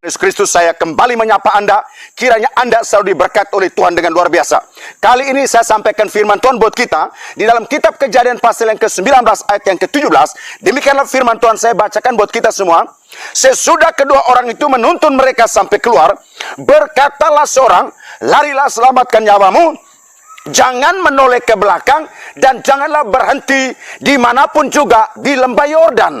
Yesus Kristus, saya kembali menyapa Anda. Kiranya Anda selalu diberkati oleh Tuhan dengan luar biasa. Kali ini saya sampaikan firman Tuhan buat kita di dalam kitab Kejadian pasal yang ke-19 ayat yang ke-17. Demikianlah firman Tuhan saya bacakan buat kita semua. Sesudah kedua orang itu menuntun mereka sampai keluar, berkatalah seorang, larilah selamatkan nyawamu, jangan menoleh ke belakang, dan janganlah berhenti dimanapun juga di lembah Yordan.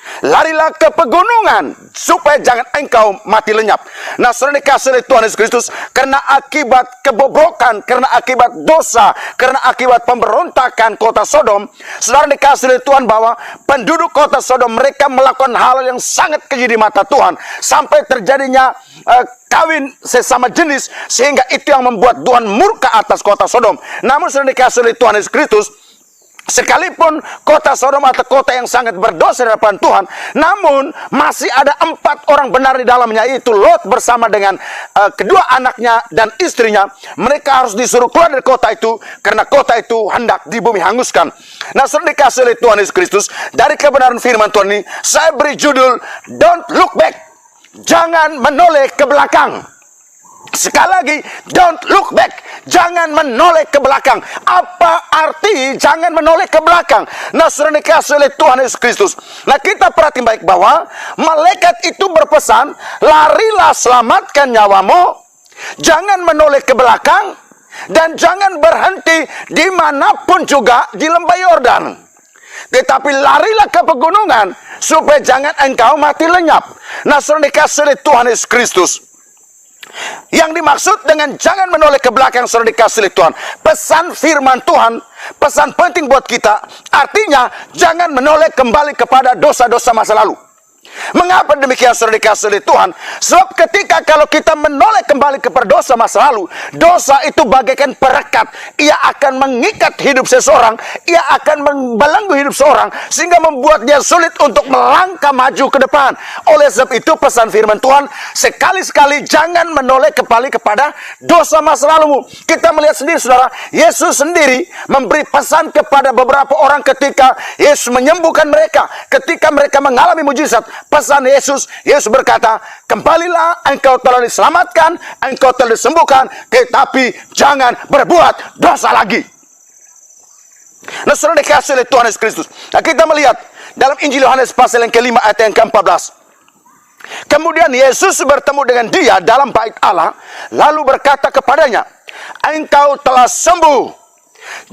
Larilah ke pegunungan supaya jangan engkau mati lenyap. Nah, saudara dikasih oleh Tuhan Yesus Kristus, karena akibat kebobrokan, karena akibat dosa, karena akibat pemberontakan kota Sodom, saudara dikasih oleh Tuhan bahwa penduduk kota Sodom mereka melakukan hal yang sangat keji di mata Tuhan, sampai terjadinya kawin sesama jenis, sehingga itu yang membuat Tuhan murka atas kota Sodom. Namun saudara dikasih oleh Tuhan Yesus Kristus, sekalipun kota Sodom atau kota yang sangat berdosa di hadapan Tuhan, namun masih ada 4 orang benar di dalamnya, yaitu Lot bersama dengan kedua anaknya dan istrinya. Mereka harus disuruh keluar dari kota itu, karena kota itu hendak di bumi hanguskan. Nah, sudah dikasih oleh Tuhan Yesus Kristus, dari kebenaran firman Tuhan ini, saya beri judul, Don't Look Back. Jangan menoleh ke belakang. Sekali lagi, don't look back. Jangan menoleh ke belakang. Apa arti jangan menoleh ke belakang? Nah, sudah dikasih oleh Tuhan Yesus Kristus. Nah, kita perhatiin baik bahwa malaikat itu berpesan, larilah selamatkan nyawamu, jangan menoleh ke belakang, dan jangan berhenti dimanapun juga di lembah Yordan. Tetapi larilah ke pegunungan supaya jangan engkau mati lenyap. Nah, sudah dikasih oleh Tuhan Yesus Kristus. Yang dimaksud dengan jangan menoleh ke belakang, saudara dikasih oleh Tuhan, pesan firman Tuhan, pesan penting buat kita. Artinya jangan menoleh kembali kepada dosa-dosa masa lalu. Mengapa demikian, saudara dikasih oleh Tuhan? Sebab ketika kalau kita menoleh kembali kepada dosa masa lalu, dosa itu bagaikan perekat. Ia akan mengikat hidup seseorang, ia akan membelenggu hidup seseorang, sehingga membuat dia sulit untuk melangkah maju ke depan. Oleh sebab itu pesan firman Tuhan, sekali-sekali jangan menoleh kembali kepada dosa masa lalumu. Kita melihat sendiri, saudara, Yesus sendiri memberi pesan kepada beberapa orang ketika Yesus menyembuhkan mereka, ketika mereka mengalami mujizat. Pesan Yesus berkata, kembalilah, engkau telah diselamatkan, engkau telah disembuhkan, tetapi jangan berbuat dosa lagi. Nah, saudara dikasih oleh Tuhan Yesus Kristus. Nah, kita melihat dalam Injil Yohanes pasal yang ke-5 ayat yang ke-14. Kemudian Yesus bertemu dengan dia dalam bait Allah, lalu berkata kepadanya, engkau telah sembuh,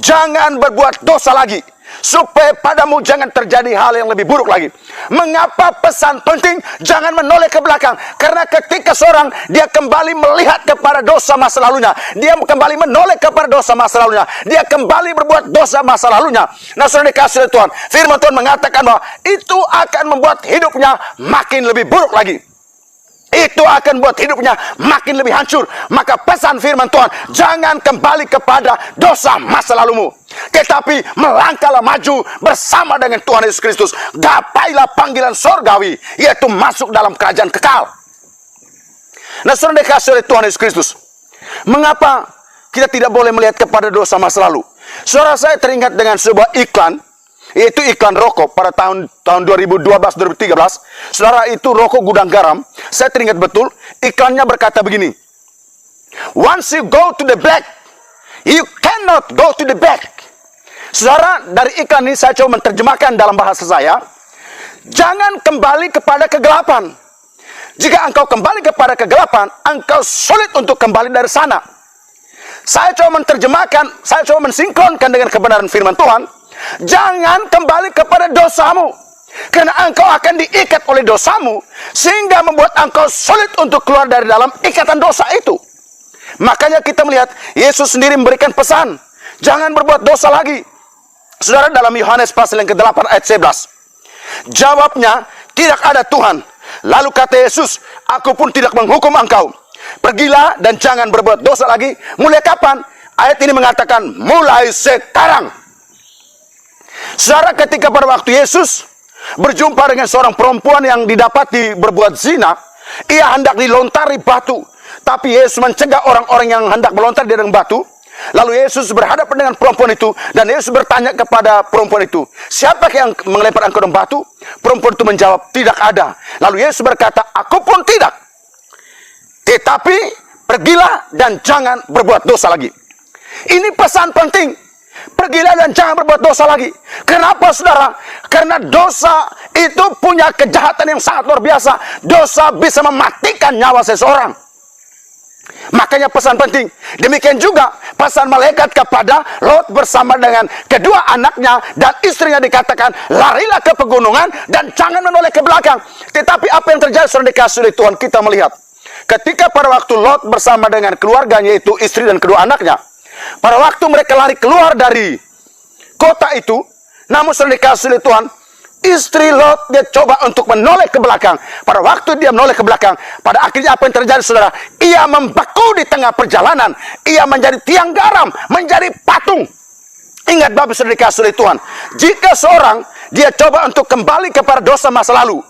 jangan berbuat dosa lagi, supaya padamu jangan terjadi hal yang lebih buruk lagi. Mengapa pesan penting jangan menoleh ke belakang? Karena ketika seorang dia kembali melihat kepada dosa masa lalunya, dia kembali menoleh kepada dosa masa lalunya, dia kembali berbuat dosa masa lalunya. Nah, saudara dikasih oleh Tuhan, firman Tuhan mengatakan bahwa itu akan membuat hidupnya makin lebih buruk lagi. Itu akan buat hidupnya makin lebih hancur. Maka pesan firman Tuhan, jangan kembali kepada dosa masa lalumu, tetapi melangkahlah maju bersama dengan Tuhan Yesus Kristus. Gapailah panggilan sorgawi, yaitu masuk dalam kerajaan kekal. Nah, saudara dikasih oleh Tuhan Yesus Kristus, mengapa kita tidak boleh melihat kepada dosa masa lalu? Saudara, saya teringat dengan sebuah iklan, yaitu iklan rokok pada tahun 2012-2013. Saudara, itu rokok gudang garam. Saya teringat betul, iklannya berkata begini, once you go to the black, you cannot go to the back. Saudara, dari iklan ini saya coba menerjemahkan dalam bahasa saya, jangan kembali kepada kegelapan. Jika engkau kembali kepada kegelapan, engkau sulit untuk kembali dari sana. Saya coba menerjemahkan, saya coba mensinkronkan dengan kebenaran firman Tuhan. Jangan kembali kepada dosamu, karena engkau akan diikat oleh dosamu, sehingga membuat engkau sulit untuk keluar dari dalam ikatan dosa itu. Makanya kita melihat Yesus sendiri memberikan pesan, jangan berbuat dosa lagi. Saudara, dalam Yohanes pasal yang ke-8 ayat 11, jawabnya, tidak ada Tuhan. Lalu kata Yesus, aku pun tidak menghukum engkau. Pergilah dan jangan berbuat dosa lagi. Mulai kapan? Ayat ini mengatakan, mulai sekarang. Saudara, ketika pada waktu Yesus berjumpa dengan seorang perempuan yang didapati berbuat zina, ia hendak dilontari batu. Tapi Yesus mencegah orang-orang yang hendak melontar dia dengan batu. Lalu Yesus berhadapan dengan perempuan itu, dan Yesus bertanya kepada perempuan itu, siapa yang melempar engkau dengan batu? Perempuan itu menjawab, tidak ada. Lalu Yesus berkata, aku pun tidak. Tetapi pergilah dan jangan berbuat dosa lagi. Ini pesan penting. Pergilah dan jangan berbuat dosa lagi. Kenapa saudara? Karena dosa itu punya kejahatan yang sangat luar biasa. Dosa bisa mematikan nyawa seseorang. Makanya pesan penting. Demikian juga pesan malaikat kepada Lot bersama dengan kedua anaknya dan istrinya dikatakan, larilah ke pegunungan dan jangan menoleh ke belakang. Tetapi apa yang terjadi saudara dikasih oleh Tuhan, kita melihat ketika pada waktu Lot bersama dengan keluarganya, yaitu istri dan kedua anaknya, pada waktu mereka lari keluar dari kota itu, namun saudara dikasih oleh Tuhan, istri Lot dia coba untuk menoleh ke belakang. Pada waktu dia menoleh ke belakang, pada akhirnya apa yang terjadi saudara? Ia membeku di tengah perjalanan. Ia menjadi tiang garam, menjadi patung. Ingat Bapak saudara dikasih oleh Tuhan, jika seorang dia coba untuk kembali kepada dosa masa lalu,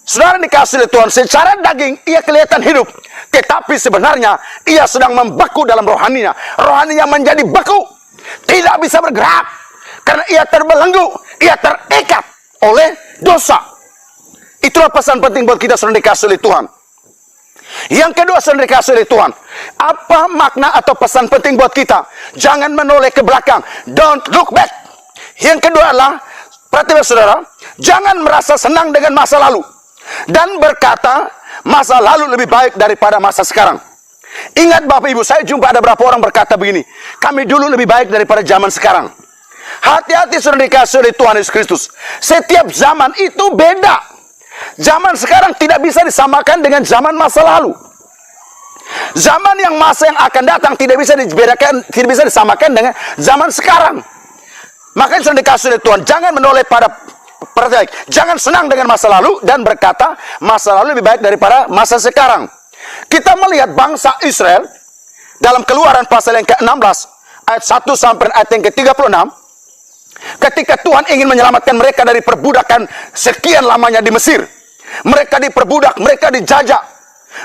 saudara dikasih oleh Tuhan, secara daging ia kelihatan hidup, tetapi sebenarnya ia sedang membeku dalam rohaninya. Rohaninya menjadi beku, tidak bisa bergerak, karena ia terbelenggu, ia terikat oleh dosa. Itulah pesan penting buat kita saudara dikasih oleh Tuhan. Yang kedua saudara dikasih oleh Tuhan, apa makna atau pesan penting buat kita? Jangan menoleh ke belakang, don't look back. Yang kedua adalah, perhatikan saudara, jangan merasa senang dengan masa lalu dan berkata masa lalu lebih baik daripada masa sekarang. Ingat Bapak Ibu, saya jumpa ada beberapa orang berkata begini, kami dulu lebih baik daripada zaman sekarang. Hati-hati saudara dikasih oleh Tuhan Yesus Kristus. Setiap zaman itu beda. Zaman sekarang tidak bisa disamakan dengan zaman masa lalu. Zaman yang masa yang akan datang tidak bisa dibedakan, tidak bisa disamakan dengan zaman sekarang. Makanya saudara dikasih oleh Tuhan, jangan menoleh pada perbaik. Jangan senang dengan masa lalu dan berkata masa lalu lebih baik daripada masa sekarang. Kita melihat bangsa Israel dalam Keluaran pasal yang ke-16 ayat 1 sampai ayat yang ke-36. Ketika Tuhan ingin menyelamatkan mereka dari perbudakan sekian lamanya di Mesir. Mereka diperbudak, mereka dijajah,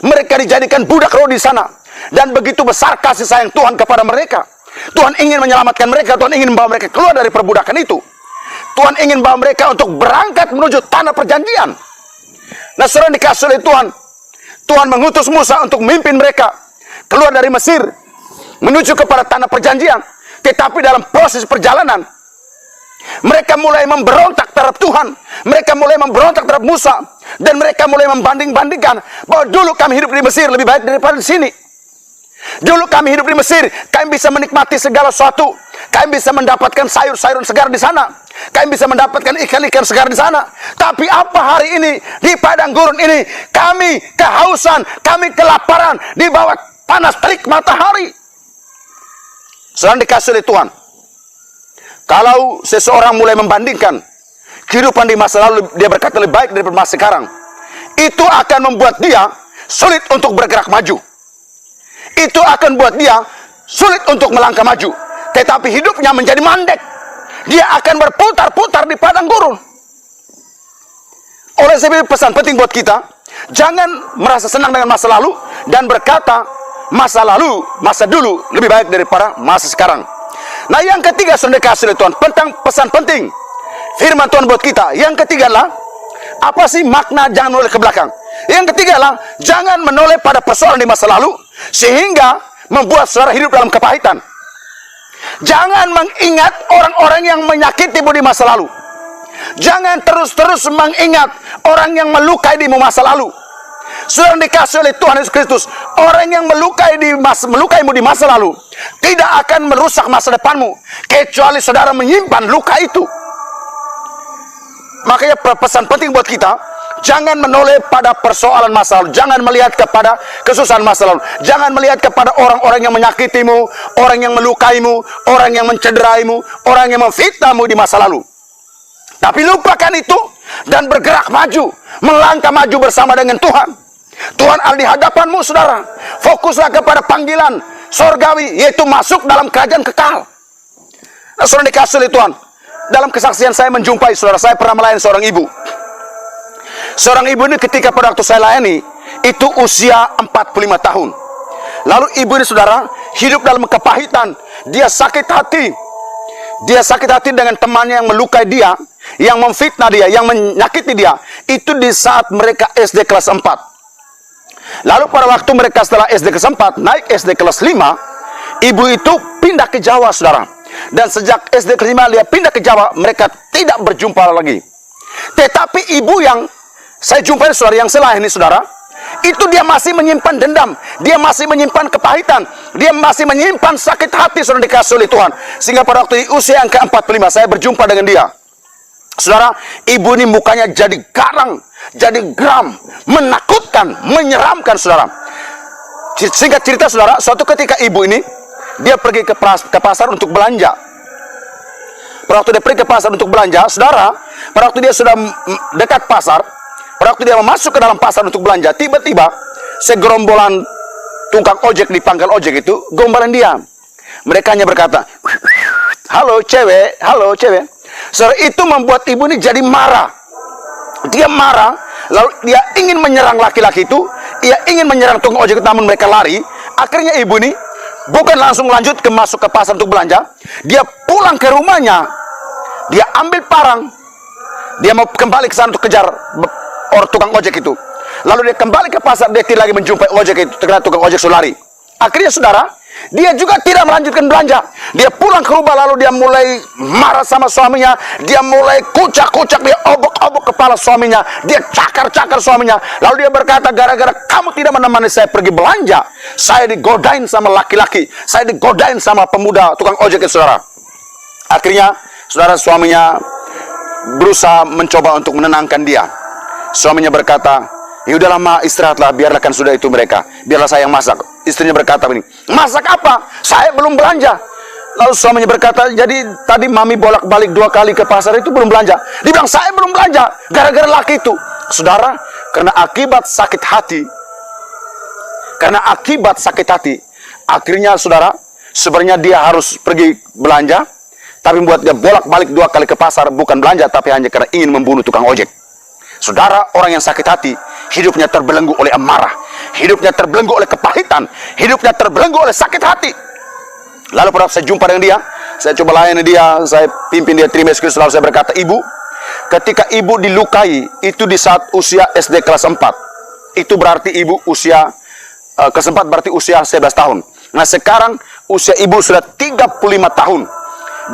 mereka dijadikan budak roh di sana. Dan begitu besar kasih sayang Tuhan kepada mereka. Tuhan ingin menyelamatkan mereka, Tuhan ingin membawa mereka keluar dari perbudakan itu. Tuhan ingin membawa mereka untuk berangkat menuju tanah perjanjian. Nah saudara dikasih oleh Tuhan, Tuhan mengutus Musa untuk memimpin mereka keluar dari Mesir menuju kepada tanah perjanjian. Tetapi dalam proses perjalanan, mereka mulai memberontak terhadap Tuhan. Mereka mulai memberontak terhadap Musa. Dan mereka mulai membanding-bandingkan bahwa dulu kami hidup di Mesir lebih baik daripada di sini. Dulu kami hidup di Mesir, kami bisa menikmati segala sesuatu. Kami bisa mendapatkan sayur-sayuran segar di sana. Kami bisa mendapatkan ikan-ikan segar di sana. Tapi apa hari ini di padang gurun ini? Kami kehausan, kami kelaparan di bawah panas terik matahari. Saudara dikasih oleh Tuhan, kalau seseorang mulai membandingkan kehidupan di masa lalu, dia berkata lebih baik daripada masa sekarang, itu akan membuat dia sulit untuk bergerak maju. Itu akan buat dia sulit untuk melangkah maju. Tetapi hidupnya menjadi mandek. Dia akan berputar-putar di padang gurun. Oleh sebab itu pesan penting buat kita, jangan merasa senang dengan masa lalu dan berkata masa lalu, masa dulu lebih baik daripada masa sekarang. Nah yang ketiga saudara kasih oleh Tuhan, tentang pesan penting firman Tuhan buat kita. Yang ketiga adalah, apa sih makna jangan menoleh ke belakang? Yang ketiga adalah, jangan menoleh pada persoalan di masa lalu sehingga membuat saudara hidup dalam kepahitan. Jangan mengingat orang-orang yang menyakitimu di masa lalu. Jangan terus-terus mengingat orang yang melukai di masa lalu. Saudara dikasih oleh Tuhan Yesus Kristus, orang yang melukaimu di masa lalu tidak akan merusak masa depanmu kecuali saudara menyimpan luka itu. Makanya pesan penting buat kita, jangan menoleh pada persoalan masa lalu. Jangan melihat kepada kesusahan masa lalu. Jangan melihat kepada orang-orang yang menyakitimu, orang yang melukaimu, orang yang mencederaimu, orang yang memfitnahmu di masa lalu. Tapi lupakan itu dan bergerak maju, melangkah maju bersama dengan Tuhan. Tuhan ada di hadapanmu saudara. Fokuslah kepada panggilan sorgawi, yaitu masuk dalam kerajaan kekal. Nah, saudara dikasih oleh Tuhan, dalam kesaksian saya menjumpai saudara, saya pernah melayani seorang ibu. Seorang ibu ini ketika pada waktu saya layani, itu usia 45 tahun. Lalu ibu ini saudara, hidup dalam kepahitan. Dia sakit hati. Dia sakit hati dengan temannya yang melukai dia, yang memfitnah dia, yang menyakiti dia. Itu di saat mereka SD kelas 4. Lalu pada waktu mereka setelah SD kelas 4 naik SD kelas 5, ibu itu pindah ke Jawa, saudara. Dan sejak SD kelas 5 dia pindah ke Jawa, mereka tidak berjumpa lagi. Tetapi ibu yang saya jumpai, saudara, yang setelah ini, saudara, itu dia masih menyimpan dendam, dia masih menyimpan kepahitan, dia masih menyimpan sakit hati, saudara, dikasih oleh Tuhan. Sehingga pada waktu usia yang ke-45 saya berjumpa dengan dia. Saudara, ibu ini mukanya jadi garang, jadi geram, menakutkan, menyeramkan, saudara. Singkat cerita, saudara, suatu ketika ibu ini dia pergi ke pasar untuk belanja. Pada waktu dia pergi ke pasar untuk belanja, saudara, pada waktu dia sudah dekat pasar, pada waktu dia masuk ke dalam pasar untuk belanja, tiba-tiba segerombolan tukang ojek di pangkal ojek itu gombalan dia. Mereka hanya berkata, halo cewek, halo cewek. Saudara, itu membuat ibu ini jadi marah. Dia marah, lalu dia ingin menyerang laki-laki itu, dia ingin menyerang tukang ojek itu, namun mereka lari. Akhirnya ibu ini bukan langsung lanjut masuk ke pasar untuk belanja, dia pulang ke rumahnya, dia ambil parang, dia mau kembali ke sana untuk kejar orang tukang ojek itu. Lalu dia kembali ke pasar, dia tidak lagi menjumpai ojek itu, karena tukang ojek sudah lari. Akhirnya, saudara, dia juga tidak melanjutkan belanja. Dia pulang ke rumah, lalu dia mulai marah sama suaminya, dia mulai kucak-kucak, dia obok-obok kepala suaminya, dia cakar-cakar suaminya. Lalu dia berkata, gara-gara kamu tidak menemani saya pergi belanja, saya digodain sama laki-laki, saya digodain sama pemuda tukang ojek itu, saudara. Akhirnya, saudara, suaminya berusaha mencoba untuk menenangkan dia. Suaminya berkata, ya udah lama istirahatlah, biarlah kan sudah itu mereka, biarlah saya yang masak. Istrinya berkata begini, masak apa? Saya belum belanja. Lalu suaminya berkata, jadi tadi mami bolak-balik 2 kali ke pasar itu belum belanja. Dia bilang, saya belum belanja, gara-gara laki itu. Saudara, karena akibat sakit hati, akhirnya, saudara, sebenarnya dia harus pergi belanja, tapi membuat dia bolak-balik 2 kali ke pasar, bukan belanja, tapi hanya karena ingin membunuh tukang ojek. Saudara, orang yang sakit hati, hidupnya terbelenggu oleh amarah, hidupnya terbelenggu oleh kepahitan, hidupnya terbelenggu oleh sakit hati. Lalu pada saya jumpa dengan dia, saya coba layani dia, saya pimpin dia terima Yesus Kristus. Lalu saya berkata, ibu, ketika ibu dilukai, itu di saat usia SD kelas 4. Itu berarti ibu usia, kelas 4 berarti usia 11 tahun. Nah sekarang usia ibu sudah 35 tahun.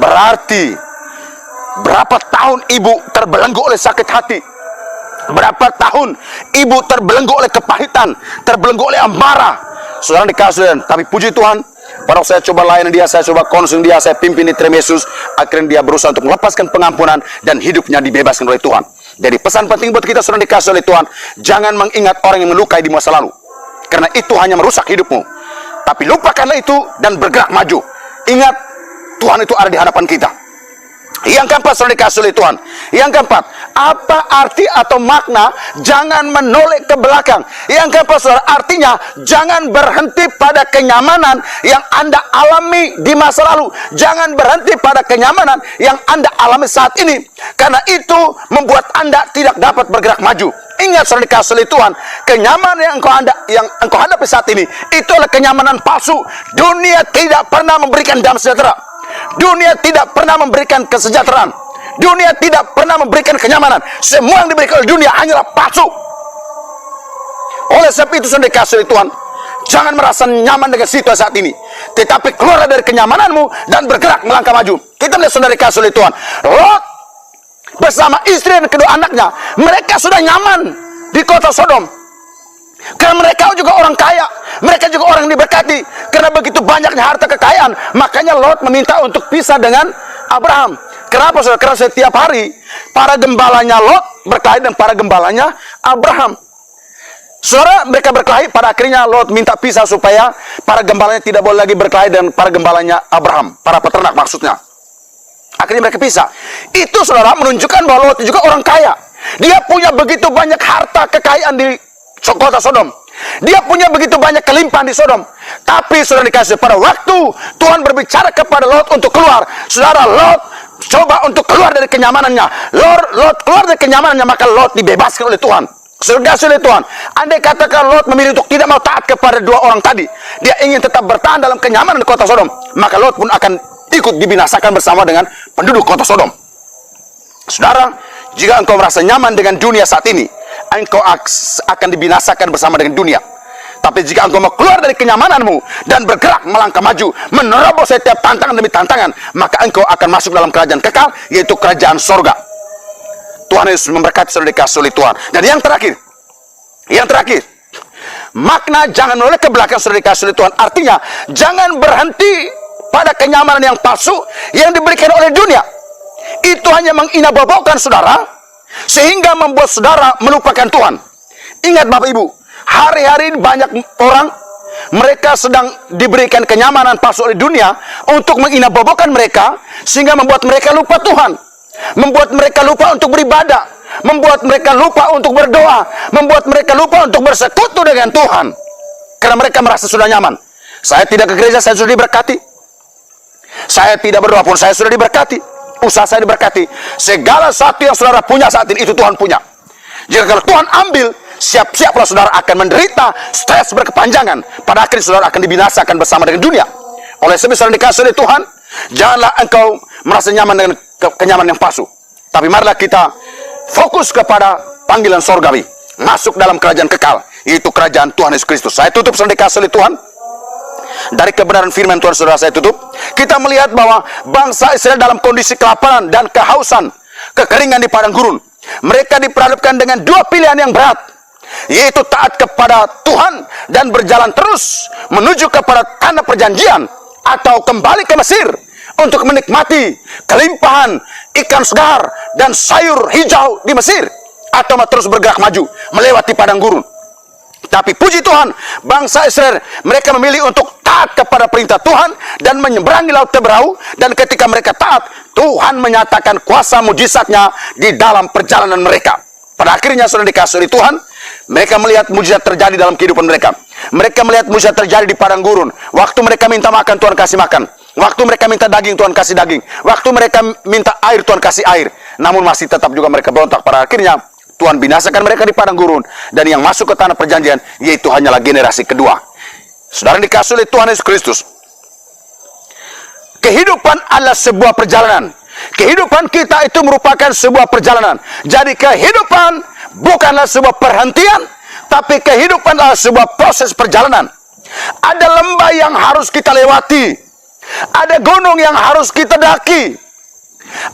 Berarti, berapa tahun ibu terbelenggu oleh sakit hati? Berapa tahun ibu terbelenggu oleh kepahitan, terbelenggu oleh amarah, saudara dikasih. Tapi puji Tuhan, pada waktu saya coba layan dia, saya coba konsul dia, saya pimpin di terima Yesus, akhirnya dia berusaha untuk melepaskan pengampunan dan hidupnya dibebaskan oleh Tuhan. Jadi pesan penting buat kita, saudara dikasih oleh Tuhan, jangan mengingat orang yang melukai di masa lalu, karena itu hanya merusak hidupmu. Tapi lupakanlah itu dan bergerak maju. Ingat, Tuhan itu ada di hadapan kita. Yang keempat, saudara dikasih oleh Tuhan. Yang keempat, apa arti atau makna jangan menoleh ke belakang? Yang keempat, saudara, artinya jangan berhenti pada kenyamanan yang Anda alami di masa lalu. Jangan berhenti pada kenyamanan yang Anda alami saat ini, karena itu membuat Anda tidak dapat bergerak maju. Ingat, saudara dikasih oleh Tuhan, kenyamanan yang engkau hadapi saat ini, itu adalah kenyamanan palsu. Dunia tidak pernah memberikan damai sejahtera. Dunia tidak pernah memberikan kesejahteraan. Dunia tidak pernah memberikan kenyamanan. Semua yang diberikan oleh dunia hanyalah palsu. Oleh sebab itu, saudara dikasih oleh Tuhan, jangan merasa nyaman dengan situasi saat ini, tetapi keluar dari kenyamananmu dan bergerak melangkah maju. Kita melihat, saudara dikasih oleh Tuhan, Lot bersama istri dan kedua anaknya, mereka sudah nyaman di kota Sodom. Karena mereka juga orang kaya, mereka juga orang yang diberkati. Karena begitu banyaknya harta kekayaan, makanya Lot meminta untuk pisah dengan Abraham. Kenapa, saudara? Karena setiap hari para gembalanya Lot berkelahi dan para gembalanya Abraham. Saudara, mereka berkelahi, pada akhirnya Lot minta pisah supaya para gembalanya tidak boleh lagi berkelahi dan para gembalanya Abraham, para peternak maksudnya. Akhirnya mereka pisah. Itu, saudara, menunjukkan bahwa Lot juga orang kaya. Dia punya begitu banyak harta kekayaan di kota Sodom. Dia punya begitu banyak kelimpahan di Sodom. Tapi, saudara dikasih, pada waktu Tuhan berbicara kepada Lot untuk keluar, saudara, Lot coba untuk keluar dari kenyamanannya. Lot keluar dari kenyamanannya, maka Lot dibebaskan oleh Tuhan. Saudara dikasih oleh Tuhan, andai katakan Lot memilih untuk tidak mau taat kepada 2 orang tadi, dia ingin tetap bertahan dalam kenyamanan di kota Sodom, maka Lot pun akan ikut dibinasakan bersama dengan penduduk kota Sodom. Saudara, jika engkau merasa nyaman dengan dunia saat ini, engkau akan dibinasakan bersama dengan dunia. Tapi jika engkau mau keluar dari kenyamananmu dan bergerak melangkah maju, menerobos setiap tantangan demi tantangan, maka engkau akan masuk dalam kerajaan kekal, yaitu kerajaan sorga. Tuhan Yesus memberkati saudara dikasih oleh Tuhan. Dan yang terakhir, makna jangan menoleh ke belakang saudara dikasih oleh Tuhan, artinya jangan berhenti pada kenyamanan yang palsu yang diberikan oleh dunia. Itu hanya menginabobokkan saudara, sehingga membuat saudara melupakan Tuhan. Ingat Bapak Ibu, hari-hari ini banyak orang, mereka sedang diberikan kenyamanan palsu oleh dunia untuk menginabobokkan mereka, sehingga membuat mereka lupa Tuhan, membuat mereka lupa untuk beribadah, membuat mereka lupa untuk berdoa, membuat mereka lupa untuk bersekutu dengan Tuhan, karena mereka merasa sudah nyaman. Saya tidak ke gereja, saya sudah diberkati. Saya tidak berdoa pun, saya sudah diberkati. Usaha saya diberkati. Segala sesuatu yang saudara punya saat ini, itu Tuhan punya. Jika kalau Tuhan ambil, siap-siaplah saudara akan menderita stres berkepanjangan. Pada akhirnya saudara akan dibinasakan bersama dengan dunia. Oleh sebab saudara dikasih oleh Tuhan, janganlah engkau merasa nyaman dengan kenyamanan yang palsu. Tapi marilah kita fokus kepada panggilan sorgawi, masuk dalam kerajaan kekal, yaitu kerajaan Tuhan Yesus Kristus. Saya tutup saudara dikasih oleh Tuhan. Dari kebenaran firman Tuhan saudara saya tutup, kita melihat bahwa bangsa Israel dalam kondisi kelaparan dan kehausan, kekeringan di padang gurun. Mereka diperhadapkan dengan dua pilihan yang berat, yaitu taat kepada Tuhan dan berjalan terus menuju kepada tanah perjanjian, atau kembali ke Mesir untuk menikmati kelimpahan ikan segar dan sayur hijau di Mesir, atau terus bergerak maju melewati padang gurun. Tapi puji Tuhan, bangsa Israel, mereka memilih untuk taat kepada perintah Tuhan dan menyeberangi laut Teberau. Dan ketika mereka taat, Tuhan menyatakan kuasa mujizatnya di dalam perjalanan mereka. Pada akhirnya saudara dikasih oleh Tuhan, mereka melihat mujizat terjadi dalam kehidupan mereka. Mereka melihat mujizat terjadi di padang gurun. Waktu mereka minta makan, Tuhan kasih makan. Waktu mereka minta daging, Tuhan kasih daging. Waktu mereka minta air, Tuhan kasih air. Namun masih tetap juga mereka berontak. Pada akhirnya Tuhan binasakan mereka di padang gurun, dan yang masuk ke tanah perjanjian yaitu hanyalah generasi kedua. Saudara dikasih oleh Tuhan Yesus Kristus, kehidupan adalah sebuah perjalanan. Kehidupan kita itu merupakan sebuah perjalanan. Jadi kehidupan bukanlah sebuah perhentian, tapi kehidupan adalah sebuah proses perjalanan. Ada lembah yang harus kita lewati, ada gunung yang harus kita daki,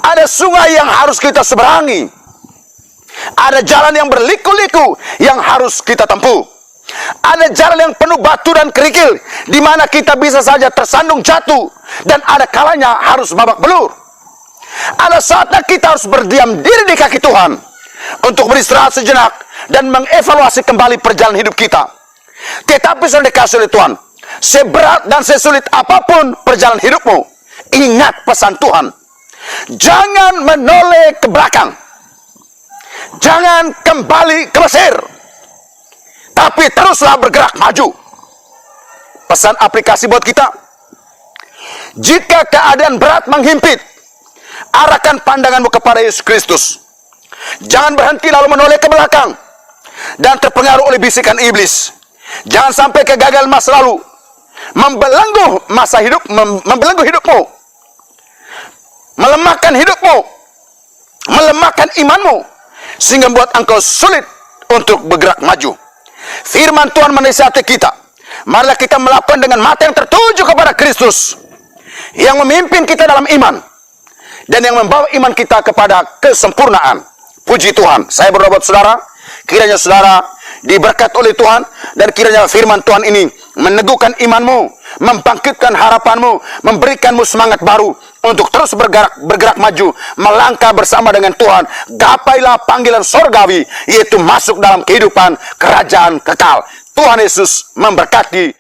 ada sungai yang harus kita seberangi, ada jalan yang berliku-liku yang harus kita tempuh. Ada jalan yang penuh batu dan kerikil, di mana kita bisa saja tersandung jatuh, dan ada kalanya harus babak belur. Ada saatnya kita harus berdiam diri di kaki Tuhan untuk beristirahat sejenak dan mengevaluasi kembali perjalanan hidup kita. Tetapi saudara dikasih oleh Tuhan, seberat dan sesulit apapun perjalanan hidupmu, ingat pesan Tuhan. Jangan menoleh ke belakang, jangan kembali ke Mesir, tapi teruslah bergerak maju. Pesan aplikasi buat kita: jika keadaan berat menghimpit, arahkan pandanganmu kepada Yesus Kristus. Jangan berhenti lalu menoleh ke belakang dan terpengaruh oleh bisikan iblis. Jangan sampai kegagalan masa lalu membelenggu masa hidup, membelenggu hidupmu, melemahkan hidupmu, melemahkan imanmu, sehingga membuat engkau sulit untuk bergerak maju. Firman Tuhan menasihati kita, marilah kita melakukan dengan mata yang tertuju kepada Kristus, yang memimpin kita dalam iman, dan yang membawa iman kita kepada kesempurnaan. Puji Tuhan. Saya berdoa buat saudara, kiranya saudara diberkat oleh Tuhan, dan kiranya firman Tuhan ini meneguhkan imanmu, membangkitkan harapanmu, memberikanmu semangat baru untuk terus bergerak maju, melangkah bersama dengan Tuhan. Gapailah panggilan sorgawi, yaitu masuk dalam kehidupan kerajaan kekal. Tuhan Yesus memberkati.